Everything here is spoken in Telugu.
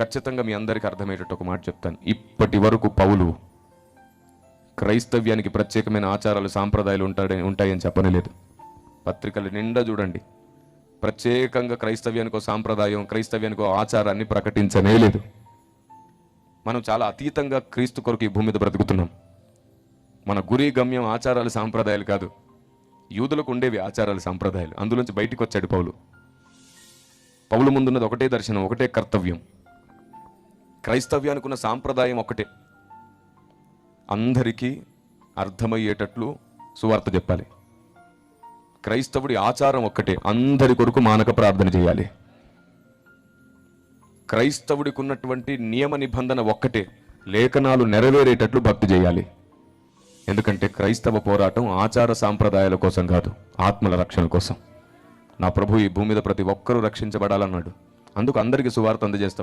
ఖచ్చితంగా మీ అందరికీ అర్థమయ్యేటట్టు ఒక మాట చెప్తాను. ఇప్పటి వరకు పౌలు క్రైస్తవ్యానికి ప్రత్యేకమైన ఆచారాలు సాంప్రదాయాలు ఉంటాయని చెప్పనలేదు. పత్రికలు నిండా చూడండి, ప్రత్యేకంగా క్రైస్తవ్యానికి ఒక సాంప్రదాయం, క్రైస్తవ్యానికి ఒక ఆచారాన్ని ప్రకటించనే లేదు. మనం చాలా అతీతంగా క్రీస్తు కొరకు ఈ భూమి మీద బ్రతుకుతున్నాం. మన గురి గమ్యం ఆచారాలు సాంప్రదాయాలు కాదు. యూదులకు ఉండేవి ఆచారాలు సాంప్రదాయాలు, అందులోంచి బయటికి వచ్చాడు పౌలు. పౌలు ముందున్నది ఒకటే దర్శనం, ఒకటే కర్తవ్యం. క్రైస్తవ్యానికి ఉన్న సాంప్రదాయం ఒకటే, అందరికీ అర్థమయ్యేటట్లు సువార్త చెప్పాలి. క్రైస్తవుడి ఆచారం ఒక్కటే, అందరి కొరకు మానక ప్రార్థన చేయాలి. క్రైస్తవుడికి ఉన్నటువంటి నియమ నిబంధన ఒక్కటే, లేఖనాలు నెరవేరేటట్లు భక్తి చేయాలి. ఎందుకంటే క్రైస్తవ పోరాటం ఆచార సాంప్రదాయాల కోసం కాదు, ఆత్మల రక్షణ కోసం. నా ప్రభు ఈ భూమి మీద ప్రతి ఒక్కరూ రక్షించబడాలన్నాడు. అందుకు అందరికీ సువార్త అందజేస్తాం.